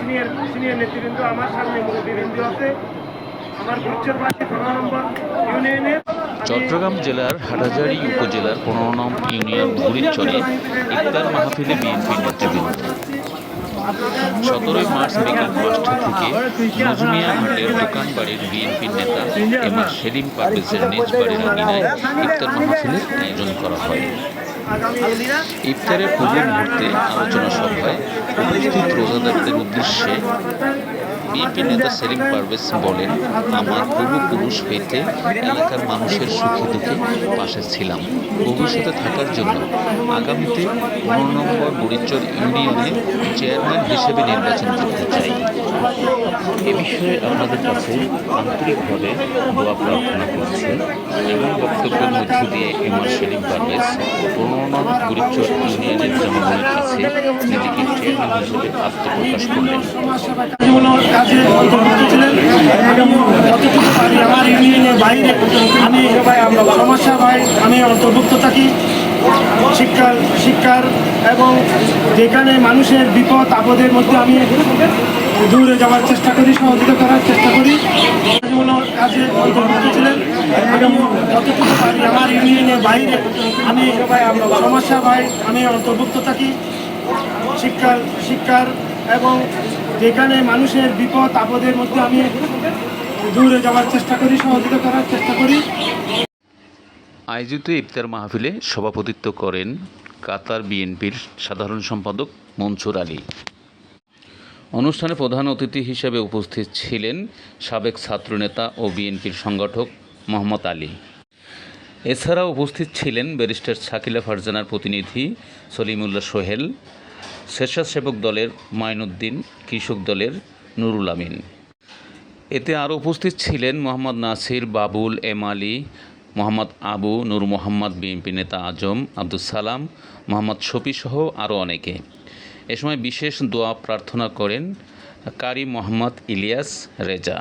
Senior senior নেতৃবৃন্দ, আমার সামনে মুরব্বীবৃন্দ আছে। আমার গুচ্ছের পাশে 15 নম্বর ইউনিয়নের চট্টগ্রাম জেলার হাটহাজারী উপজেলার 15 নং ইউনিয়ন বুড়িচরে ইফতার মাহফিলে বিএনপি নেতৃবৃন্দ 17 মার্চ বিকেল 5টা থেকে নজমিয়া হাটের দোকানবাড়ির বিএনপির নেতা এম আর সেলিম পারভেজের নিজ বাড়ির আঙিনায় ইফতার মাহফিলের আয়োজন করা হয়। ইফতারের পূর্ব মুহূর্তে আলোচনা সভায় উপস্থিত রোজাদারদের উদ্দেশ্যে বিএনপি নেতা সেলিম পারভেজ বলেন, আমার পূর্বপুরুষ হইতে এলাকার মানুষের সুখে দুঃখে পাশে ছিলাম। ভবিষ্যতে থাকার জন্য আগামীতে 15 নম্বর বুড়িচর ইউনিয়নে চেয়ারম্যান হিসেবে নির্বাচন করতে চাই। এ বিষয়ে আপনাদের কাছে আন্তরিকভাবে দোয়া প্রার্থনা করছি। এবং বক্তব্যের মধ্য দিয়ে এম আর সেলিম পারভেজ 15 নং বুড়িচর ইউনিয়নের জনগণের কাছে নিজেকে চেয়ারম্যান হিসেবে আত্মপ্রকাশ করলেন। কাজে অন্তর্ভুক্ত ছিলেন এবং যতটুকু পারি আমার ইউনিয়নের বাইরে আমি সমাজসেবায় আমি অন্তর্ভুক্ত থাকি। শিক্ষার এবং যেখানে মানুষের বিপদ আপদের মধ্যে আমি দূরে যাওয়ার চেষ্টা করি, সহযোগিতা করার চেষ্টা করি। কাজে অন্তর্ভুক্ত ছিলেন এবং যতটুকু পারি আমার ইউনিয়নের বাইরে আমি সমাজসেবায় আমি অন্তর্ভুক্ত থাকি। শিক্ষার এবং যেখানে মানুষের বিপদ আপদের মধ্যে আমি দূরে যাওয়ার চেষ্টা করি, সহযোগিতা করার চেষ্টা করি। আয়োজিত ইফতার মাহফিলে সভাপতিত্ব করেন কাতার বিএনপির সাধারণ সম্পাদক মনসুর আলী। অনুষ্ঠানে প্রধান অতিথি হিসেবে উপস্থিত ছিলেন সাবেক ছাত্রনেতা ও বিএনপির সংগঠক মোহাম্মদ আলী। এছাড়াও উপস্থিত ছিলেন ব্যারিস্টার শাকিলা ফারজানার প্রতিনিধি সলিমুল্লাহ সোহেল, স্বেচ্ছাসেবক দলের মাইনুদ্দিন, কৃষক দলের নুরুল আমিন। এতে আরও উপস্থিত ছিলেন মোহাম্মদ নাসির, বাবুল, এম আলী, মোহাম্মদ আবু, নূর মোহাম্মদ, বিএনপি নেতা আজম, আব্দুল সালাম, মোহাম্মদ শফি সহ আরও অনেকে। এ সময় বিশেষ দোয়া প্রার্থনা করেন কারি মোহাম্মদ ইলিয়াস রেজা।